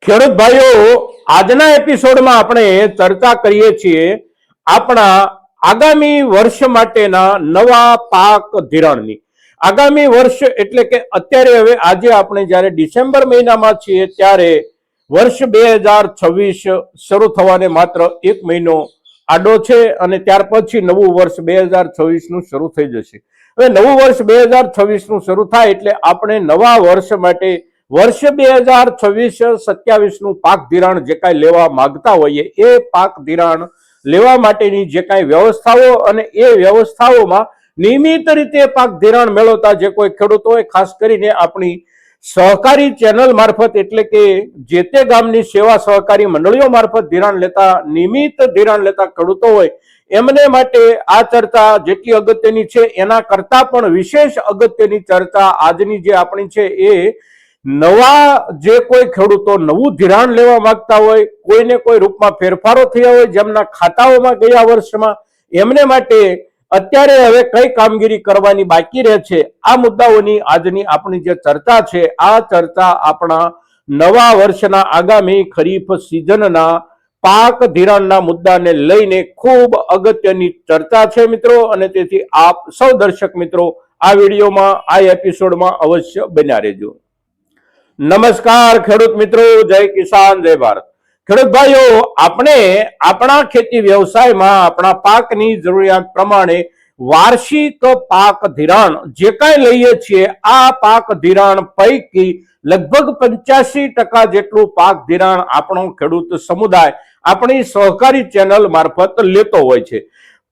ખેડૂત ભાઈઓ, આજના એપિસોડમાં આપણે ચર્ચા કરીએ છીએ આપણા આગામી વર્ષ માટેના નવા પાક ધિરાણની. આગામી વર્ષ એટલે કે અત્યારે હવે આજે આપણે જ્યારે ડિસેમ્બર મહિનામાં છીએ ત્યારે વર્ષ 2026 શરૂ થવાને માત્ર એક મહિનો આડો છે અને ત્યાર પછી નવું વર્ષ 2026 નું શરૂ થઈ જશે. હવે નવું વર્ષ 2026 નું શરૂ થાય એટલે આપણે નવા વર્ષ માટે વર્ષ 2026-27 નું પાક ધિરાણ જે કાંઈ લેવા માંગતા હોઈએ એ પાક ધિરાણ લેવા માટેની જે કાંઈ વ્યવસ્થાઓ અને એ વ્યવસ્થાઓમાં નિયમિત રીતે પાક ધિરાણ મેળવતા જે કોઈ ખેડૂતો હોય, ખાસ કરીને આપણી સહકારી ચેનલ મારફત એટલે કે જે તે ગામની સેવા સહકારી મંડળીઓ મારફત ધિરાણ લેતા નિયમિત ધિરાણ લેતા ખેડૂતો હોય એમને માટે આ ચર્ચા જેટલી અગત્યની છે એના કરતા પણ વિશેષ અગત્યની ચર્ચા આજની જે આપણી છે એ નવા જે કોઈ ખેડૂતો નવું ધિરાણ લેવા માંગતા હોય, કોઈને કોઈ રૂપમાં ફેરફારો થયા હોય જેમના ખાતાઓમાં ગયા વર્ષમાં, એમને માટે અત્યારે હવે કઈ કામગીરી કરવાની બાકી રહે છે આ મુદ્દાઓની આજની આપણી જે ચર્ચા છે આ ચર્ચા આપણા નવા વર્ષના આગામી ખરીફ સિઝનના પાક ધિરાણના મુદ્દાને લઈને ખૂબ અગત્યની ચર્ચા છે મિત્રો. અને તેથી આપ સૌ દર્શક મિત્રો આ વિડીયોમાં આ એપિસોડમાં અવશ્ય બન્યા રહેજો. નમસ્કાર ખેડૂત મિત્રો, જય કિસાન, જય ભારત. ખેડૂત ભાઈઓ, આપણે આપણા ખેતી વ્યવસાયમાં આપણા પાકની જરૂરિયાત પ્રમાણે વાર્ષિક પાક ધિરાણ જે કાંઈ લઈએ છીએ આ પાક ધિરાણ પૈકી લગભગ 85% જેટલું પાક ધિરાણ આપણો ખેડૂત સમુદાય આપણી સહકારી ચેનલ મારફત લેતો હોય છે.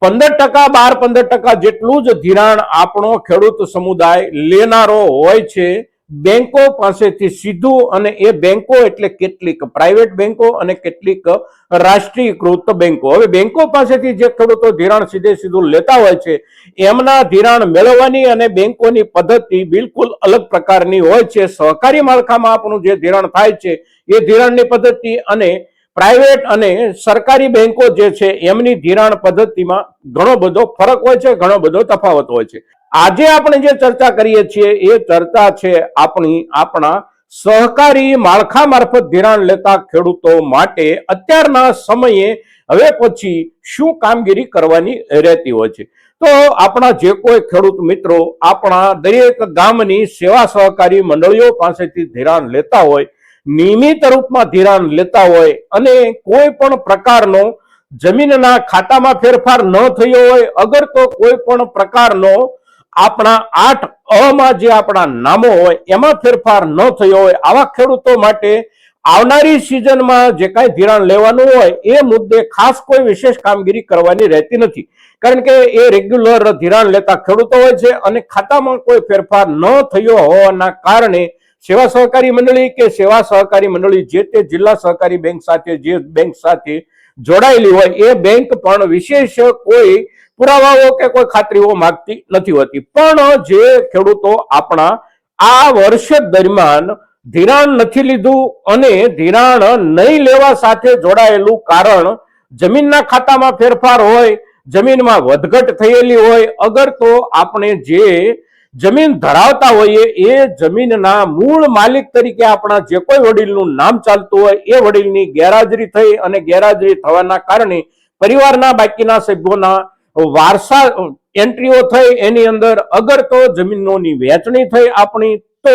15%, 12-15% જેટલું જ ધિરાણ આપણો ખેડૂત સમુદાય લેનારો હોય છે બેંકો પાસેથી સીધું. અને એ બેંકો એટલે કેટલીક પ્રાઇવેટ બેંકો અને કેટલીક રાષ્ટ્રીયકૃત બેંકો. હવે બેંકો પાસેથી જે ખેડૂતો ધિરાણ સીધું લેતા હોય છે એમના ધિરાણ મેળવવાની અને બેંકોની પદ્ધતિ બિલકુલ અલગ પ્રકારની હોય છે. સહકારી માળખામાં આપણું જે ધિરાણ થાય છે એ ધિરાણની પદ્ધતિ અને પ્રાઇવેટ અને સરકારી બેંકો જે છે એમની ધિરાણ પદ્ધતિમાં ઘણો બધો ફરક હોય છે, ઘણો બધો તફાવત હોય છે. આજે આપણે જે ચર્ચા કરીએ છીએ એ ચર્ચા છે આપણા સહકારી માળખા મારફત ધિરાણ લેતા ખેડૂતો માટે અત્યારના સમયે હવે પછી શું કામગીરી કરવાની રહેતી હોય છે. તો આપણા જે કોઈ ખેડૂત મિત્રો આપણા દરેક ગામની સેવા સહકારી મંડળીઓ પાસેથી ધિરાણ લેતા હોય, નિયમિત રૂપમાં ધિરાણ લેતા હોય અને કોઈ પણ પ્રકારનો જમીનના ખાતામાં ફેરફાર ન થયો હોય, અગર તો કોઈ પણ પ્રકારનો આપણા 8A જે આપણા નામો હોય એમાં ફેરફાર ન થયો હોય આવા ખેડૂતો માટે આવનારી સિઝનમાં જે કાંઈ ધિરાણ લેવાનું હોય એ મુદ્દે ખાસ કોઈ વિશેષ કામગીરી કરવાની રહેતી નથી. કારણ કે એ રેગ્યુલર ધિરાણ લેતા ખેડૂતો હોય છે અને ખાતામાં કોઈ ફેરફાર ન થયો હોવાના કારણે સેવા સહકારી મંડળી કે સેવા સહકારી મંડળી જે તે જિલ્લા સહકારી બેંક સાથે જે બેંક સાથે જોડાયેલી હોય એ બેંક પણ વિશેષ કોઈ પુરાવાઓ કે કોઈ ખાતરીઓ માંગતી નથી હોતી. પણ જે ખેડૂતો આપણા આ વર્ષ દરમિયાન ધિરાણ નથી લીધું અને ધિરાણ નહીં લેવા સાથે જોડાયેલું કારણ જમીનના ખાતામાં ફેરફાર હોય, જમીનમાં વધઘટ થયેલી હોય, અગર તો આપણે જે જમીન ધરાવતા હોઈએ એ જમીનના મૂળ માલિક તરીકે આપણા જે કોઈ વડીલનું નામ ચાલતું હોય એ વડીલની ગેરહાજરી થઈ અને ગેરહાજરી થવાના કારણે પરિવારના બાકીના સભ્યોના વારસા એન્ટ્રીઓ થઈ એની અંદર અગર તો જમીનોની વહેંચણી થઈ આપણી, તો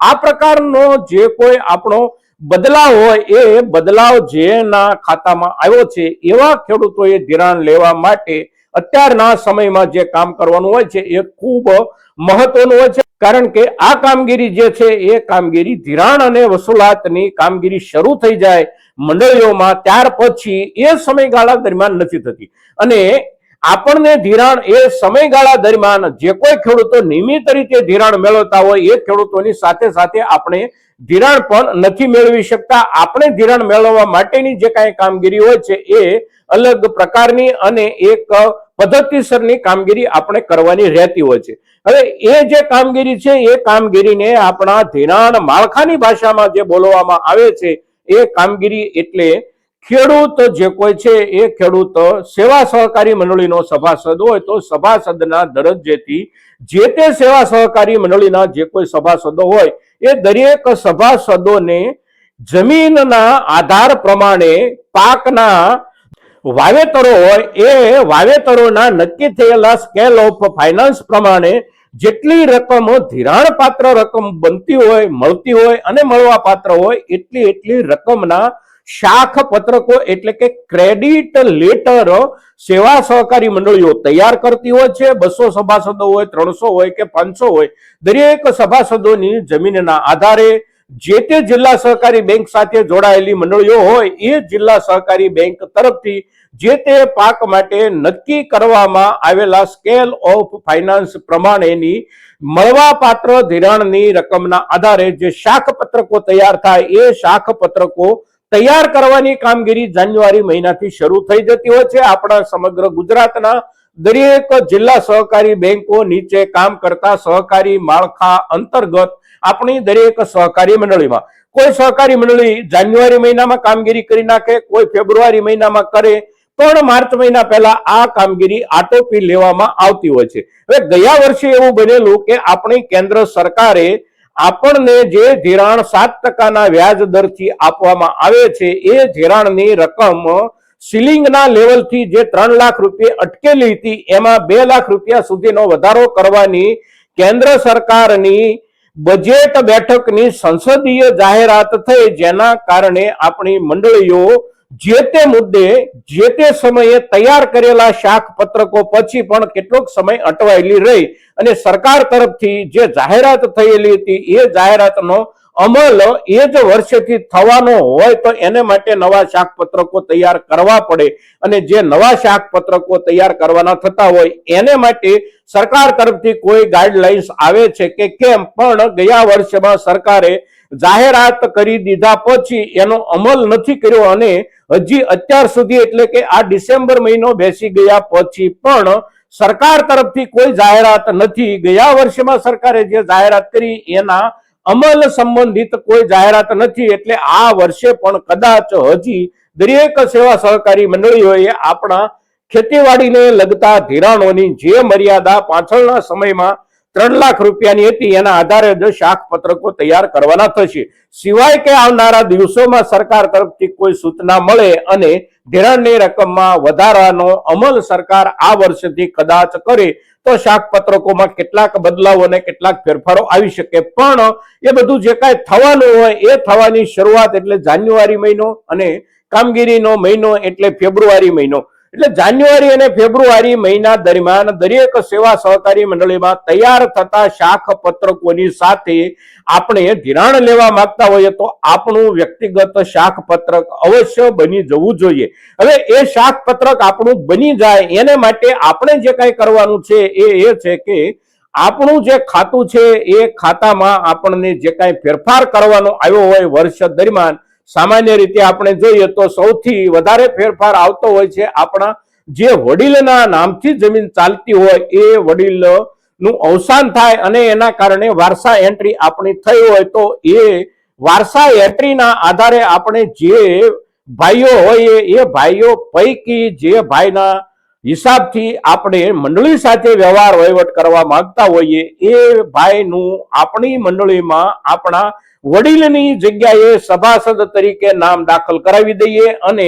આ પ્રકારનો જે કોઈ આપણો બદલાવ હોય એ બદલાવ જેના ખાતામાં આવ્યો છે એવા ખેડૂતોએ ધિરાણ લેવા માટે અત્યારના સમયમાં જે કામ કરવાનું હોય છે એ ખૂબ મહત્વનું હોય છે. કારણ કે આ કામગીરી જે છે એ કામગીરી ધિરાણ અને વસૂલાતની કામગીરી શરૂ થઈ જાય મંડળીઓમાં ત્યાર પછી એ સમયગાળા દરમિયાન નથી થતી. અને આપણને ધિરાણ એ સમયગાળા દરમિયાન જે કોઈ ખેડૂતો નિયમિત રીતે ધિરાણ મેળવતા હોય એ ખેડૂતોની સાથે સાથે આપણે ધિરાણ પણ નથી મેળવી શકતા. આપણે ધિરાણ મેળવવા માટેની જે કાંઈ કામગીરી હોય છે એ અલગ પ્રકારની અને એક પદ્ધતિસરની કામગીરી આપણે કરવાની રહેતી હોય છે. હવે એ જે કામગીરી છે એ કામગીરીને આપણા ધિરાણ માળખાની ભાષામાં જે બોલવામાં આવે છે એ કામગીરી એટલે ખેડૂત જે કોઈ છે એ ખેડૂત સેવા સહકારી મંડળીનો સભાસદ હોય તો સભાસદના દરજ્જેથી જે તે સેવા સહકારી મંડળીના જે કોઈ સભાસદો હોય એ દરેક સભાસદોને જમીનના આધાર પ્રમાણે પાકના વાવેતરો હોય એ વાવેતરોના નક્કી થયેલા સ્કેલ ઓફ ફાઇનાન્સ પ્રમાણે જેટલી રકમ ધિરાણ પાત્ર રકમ બનતી હોય, મળતી હોય અને મળવા પાત્ર હોય એટલી રકમના શાખ પત્રકો એટલે કે ક્રેડિટ લેટર સેવા સહકારી મંડળીઓ તૈયાર કરતી હોય છે. 200 સભાસદો હોય, 300 હોય કે 500 હોય, દરેક સભાસદોની જમીનના આધારે જે તે જિલ્લા સહકારી બેંક સાથે જોડાયેલી મંડળીઓ હોય એ જિલ્લા સહકારી બેંક તરફથી જે તે પાક માટે નક્કી કરવામાં આવેલા સ્કેલ ઓફ ફાઇનાન્સ પ્રમાણેની મળવાપાત્ર ધિરાણની રકમના આધારે જે શાખ પત્રકો તૈયાર થાય એ શાખ પત્રકો તૈયાર કરવાની કામગીરી જાન્યુઆરી મહિનાથી શરૂ થઈ જતી હોય છે. આપણા સમગ્ર ગુજરાતના દરેક જિલ્લા સહકારી બેંકો નીચે કામ કરતા સહકારી માળખા અંતર્ગત આપણી દરેક સહકારી મંડળીમાં કોઈ સહકારી મંડળી જાન્યુઆરી મહિનામાં કામગીરી કરી નાખે, કોઈ ફેબ્રુઆરી મહિનામાં કરે, પણ માર્ચ મહિના પહેલા આ કામગીરી આટોપી લેવામાં આવતી હોય છે. હવે ગયા વર્ષે એવું બનેલું કે આપણી કેન્દ્ર સરકારે આપણને જે ધિરાણ 7% વ્યાજ દરથી આપવામાં આવે છે એ ધિરાણની રકમ સીલિંગના લેવલથી જે 3 લાખ રૂપિયા અટકેલી હતી એમાં 2 લાખ રૂપિયા સુધીનો વધારો કરવાની કેન્દ્ર સરકારની બજેટ બેઠકની સંસદીય જાહેરાત થઈ, જેના કારણે આપણી મંડળીઓ જે તે મુદ્દે જે તે સમયે તૈયાર કરેલા શાખ પત્રકો પછી પણ કેટલોક સમય અટવાયેલી રહી અને સરકાર તરફથી જે જાહેરાત થયેલી હતી એ જાહેરાતનો અમલ એ જ વર્ષેથી થવાનો હોય તો એને માટે નવા શાખ પત્રકો તૈયાર કરવા પડે અને જે નવા શાખ પત્રકો તૈયાર કરવાના થતા હોય એને માટે સરકાર તરફથી કોઈ ગાઈડલાઇન્સ આવે છે કે કેમ, પણ ગયા વર્ષમાં સરકારે જાહેરાત કરી દીધા પછી એનો અમલ નથી કર્યો અને હજી અત્યાર સુધી એટલે કે આ ડિસેમ્બર મહિનો બેસી ગયા પછી પણ સરકાર તરફથી કોઈ જાહેરાત નથી. ગયા વર્ષમાં સરકારે જે જાહેરાત કરી એના અમલ સંબંધિત કોઈ જાહેરાત નથી. એટલે આ વર્ષે પણ કદાચ હજી દરેક સેવા સહકારી મંડળીઓએ આપણા ખેતીવાડીને લગતા ધિરાણોની જે મર્યાદા પાછળના સમયમાં 3 લાખ રૂપિયાની હતી એના આધારે જ શાખ પત્રકો તૈયાર કરવાના થશે. સિવાય કે આવનારા દિવસોમાં સરકાર તરફથી કોઈ સૂચના મળે અને ધિરાણની રકમમાં વધારાનો અમલ સરકાર આ વર્ષથી કદાચ કરે તો શાખ પત્રકોમાં કેટલાક બદલાવો અને કેટલાક ફેરફારો આવી શકે. પણ એ બધું જે કાંઈ થવાનું હોય એ થવાની શરૂઆત એટલે જાન્યુઆરી મહિનો અને કામગીરીનો મહિનો એટલે ફેબ્રુઆરી મહિનો. એટલે જાન્યુઆરી અને ફેબ્રુઆરી મહિના દરમિયાન દરેક સેવા સહકારી મંડળીમાં તૈયાર થતા શાખ પત્રકોની સાથે આપણે ધિરાણ લેવા માંગતા હોઈએ તો આપણું વ્યક્તિગત શાખ પત્રક અવશ્ય બની જવું જોઈએ. હવે એ શાખ પત્રક આપણું બની જાય એને માટે આપણે જે કાંઈ કરવાનું છે એ છે કે આપણું જે ખાતું છે એ ખાતામાં આપણને જે કાંઈ ફેરફાર કરવાનો આવ્યો હોય વર્ષ દરમિયાન, સામાન્ય રીતે આપણે જોઈએ તો સૌથી વધારે ફેરફાર આવતો હોય છે આપણા જે વડીલના નામથી જમીન ચાલતી હોય એ વડીલનું અવસાન થાય અને એના કારણે વારસા એન્ટ્રી આપણી થઈ હોય તો એ વારસા એન્ટ્રીના આધારે આપણે જે ભાઈઓ હોય એ ભાઈઓ પૈકી જે ભાઈના હિસાબથી આપણે મંડળી સાથે વ્યવહાર વહીવટ કરવા માંગતા હોઈએ એ ભાઈનું આપણી મંડળીમાં આપણા વડીલની જગ્યાએ સભાસદ તરીકે નામ દાખલ કરાવી દઈએ અને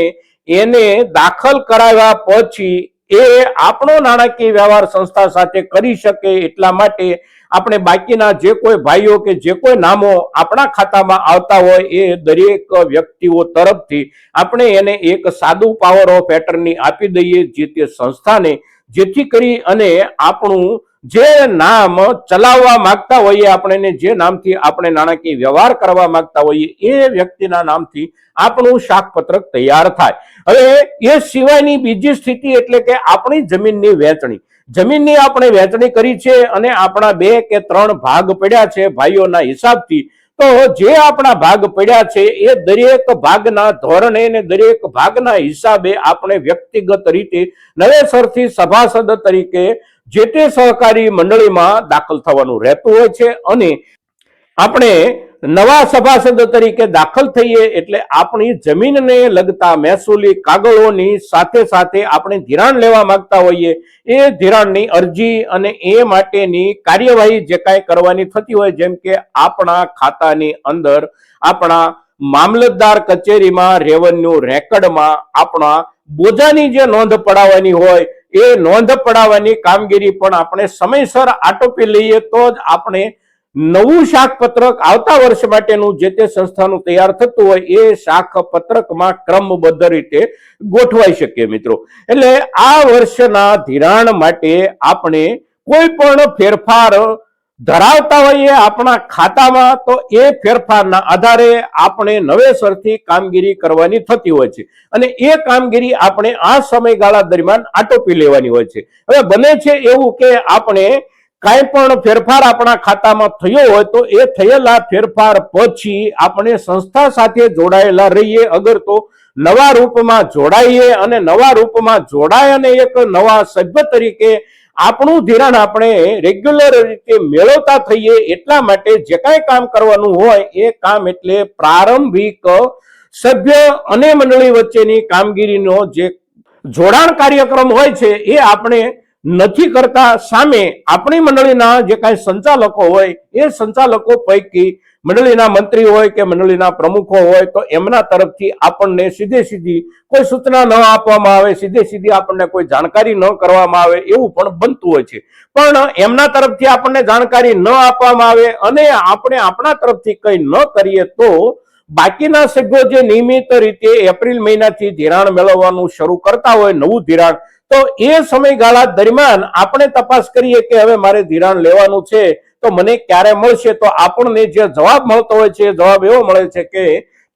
એને દાખલ કરાવ્યા પછી એ આપણો નાણાકીય વ્યવહાર સંસ્થા સાથે કરી શકે એટલા માટે આપણે બાકીના જે કોઈ ભાઈઓ કે જે કોઈ નામો આપણા ખાતામાં આવતા હોય એ દરેક વ્યક્તિઓ તરફથી આપણે એને એક સાદું પાવર ઓફ એટર્ની આપી દઈએ જે તે સંસ્થાને, જેથી કરી અને આપણું જે નામ ચલાવવા માંગતા હોઈએ આપણે જે નામથી આપણે નાણાકીય વ્યવહાર કરવા માંગતા હોઈએ એ વ્યક્તિના નામથી આપણું શાખ પત્રક તૈયાર થાય. હવે એ સિવાયની બીજી સ્થિતિ એટલે કે આપણી જમીનની વહેંચણી. જમીનની આપણે વહેંચણી કરી છે અને આપણા 2 કે 3 ભાગ પડ્યા છે ભાઈઓના હિસાબથી. તો જે આપણા ભાગ પડ્યા છે એ દરેક ભાગના ધોરણે અને દરેક ભાગના હિસાબે આપણે વ્યક્તિગત રીતે નવેસરથી સભાસદ તરીકે જે તે સહકારી મંડળીમાં દાખલ થવાનું રહેતું હોય છે અને આપણે નવા સભાસદ તરીકે દાખલ થઈએ એટલે આપણી જમીનને લગતા મહેસૂલી કાગળોની સાથે સાથે આપણે ધિરાણ લેવા માંગતા હોઈએ એ ધિરાણની અરજી અને એ માટેની કાર્યવાહી જે કાંઈ કરવાની થતી હોય, જેમ કે આપણા ખાતાની અંદર આપણા મામલતદાર કચેરીમાં રેવન્યુ રેકર્ડમાં આપણા બોજાની જે નોંધ પડાવવાની હોય એ નોંધ પડાવવાની કામગીરી પણ આપણે સમયસર આટોપી લઈએ તો જ આપણે નવું શાકપત્રક આવતા વર્ષ માટેનું જે તે સંસ્થાનું તૈયાર થતું હોય એ શાકપત્રકમાં ક્રમબદ્ધ રીતે ગોઠવાઈ શકે મિત્રો. એટલે આ વર્ષના ધિરાણ માટે આપણે કોઈ પણ ફેરફાર ધરાવતા હોઈએ આપણા ખાતામાં તો એ ફેરફારના આધારે આપણે નવેસરથી કામગીરી કરવાની થતી હોય છે અને એ કામગીરી આપણે આ સમયગાળા દરમિયાન આટોપી લેવાની હોય છે. હવે બને છે એવું કે આપણે કાંઈ પણ ફેરફાર આપણા ખાતામાં થયો હોય તો એ થયેલા ફેરફાર પછી આપણે સંસ્થા સાથે જોડાયેલા રહીએ, અગર તો નવા રૂપમાં જોડાઈએ અને નવા રૂપમાં જોડાય અને એક નવા સભ્ય તરીકે આપણું ધિરાણ આપણે રેગ્યુલર રીતે મેળવતા થઈએ. એટલા માટે જે કાંઈ કામ કરવાનું હોય એ કામ એટલે પ્રારંભિક સભ્ય અને મંડળી વચ્ચેની કામગીરીનો જે જોડાણ કાર્યક્રમ હોય છે એ આપણે નથી કરતા. સામે આપણી મંડળીના જે કાંઈ સંચાલકો હોય એ સંચાલકો પૈકી મંડળીના મંત્રી હોય કે મંડળીના પ્રમુખો હોય તો એમના તરફથી આપણને સીધે સીધી કોઈ સૂચના ન આપવામાં આવે, સીધે સીધી આપણને કોઈ જાણકારી ન કરવામાં આવે એવું પણ બનતું હોય છે. પણ એમના તરફથી આપણને જાણકારી ન આપવામાં આવે અને આપણે આપણા તરફથી કંઈ ન કરીએ તો બાકીના સભ્યો જે નિયમિત રીતે એપ્રિલ મહિનાથી ધિરાણ મેળવવાનું શરૂ કરતા હોય નવું ધિરાણ, તો એ સમયગાળા દરમિયાન આપણે તપાસ કરીએ કે હવે મારે ધિરાણ લેવાનું છે તો મને ક્યારે મળશે, તો આપણને જે જવાબ મળતો હોય છે જવાબ એવો મળે છે કે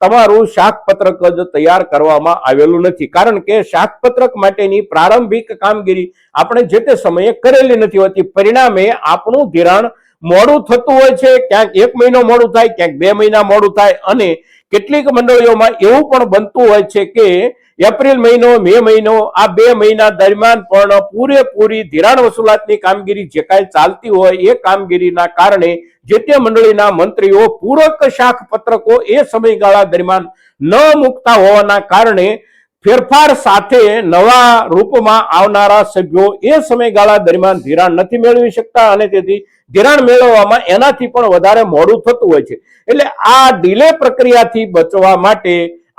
તમારું શાકપત્રક જ તૈયાર કરવામાં આવેલું નથી, કારણ કે શાકપત્રક માટેની પ્રારંભિક કામગીરી આપણે જે તે સમયે કરેલી નથી હોતી. પરિણામે આપણું ધિરાણ મોડું થતું હોય છે, ક્યાંક 1 મહિનો મોડું થાય, ક્યાંક 2 મહિના મોડું થાય અને કેટલીક મંડળીઓમાં એવું પણ બનતું હોય છે કે એપ્રિલ મહિનો, મે મહિનો, આ 2 મહિના દરમિયાન પણ પૂરેપૂરી ધિરાણ વસૂલાતની કામગીરી જે કાંઈ ચાલતી હોય એ કામગીરીના કારણે જે તે મંડળીના મંત્રીઓ પૂરક શાકપત્રકો એ સમયગાળા દરમિયાન ન મૂકતા હોવાના કારણે ફેરફાર સાથે નવા રૂપમાં આવનારા સભ્યો એ સમયગાળા દરમિયાન ધિરાણ નથી મેળવી શકતા અને તેથી ધિરાણ મેળવવામાં એનાથી પણ વધારે મોડું થતું હોય છે. એટલે આ ડિલે પ્રક્રિયાથી બચવા માટે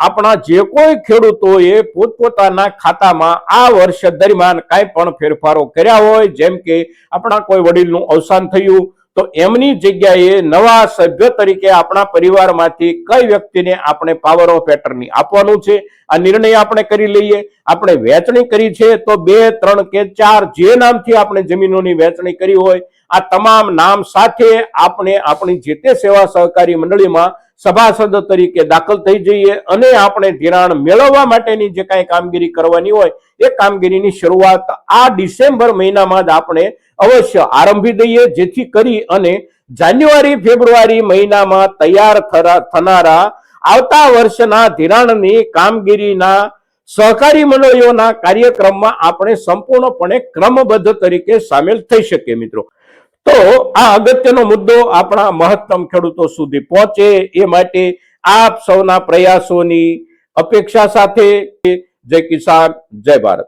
આપણા જે કોઈ ખેડૂતોએ પોતપોતાના ખાતામાં આ વર્ષ દરમિયાન કાંઈ પણ ફેરફારો કર્યા હોય, જેમ કે આપણા કોઈ વડીલનું અવસાન થયું તો એમની જગ્યાએ નવા સભ્ય તરીકે આપણા પરિવારમાંથી કઈ વ્યક્તિને આપણે પાવર ઓફ એટર્ની આપવાનું છે આ નિર્ણય આપણે કરી લઈએ. આપણે વહેંચણી કરી છે તો 2, 3 કે 4 જે નામથી આપણે જમીનોની વહેંચણી કરી હોય આ તમામ નામ સાથે આપણે આપણી જે તે સેવા સહકારી મંડળીમાં સભાસદ તરીકે દાખલ થઈ જઈએ અને આપણે ધિરાણ મેળવવા માટેની જે કાંઈ કામગીરી કરવાની હોય એ કામગીરીની શરૂઆત આ ડિસેમ્બર મહિનામાં જ આપણે અવશ્ય આરંભી દઈએ, જેથી કરી અને જાન્યુઆરી ફેબ્રુઆરી મહિનામાં તૈયાર થનારા આવતા વર્ષના ધિરાણની કામગીરીના સહકારી મંડળીઓના કાર્યક્રમમાં આપણે સંપૂર્ણપણે ક્રમબદ્ધ તરીકે સામેલ થઈ શકીએ મિત્રો. તો આ અગત્યનો મુદ્દો આપણા મહત્તમ ખેડૂતો સુધી પહોંચે એ માટે આપ સૌના પ્રયાસોની અપેક્ષા સાથે જય કિસાન, જય ભારત.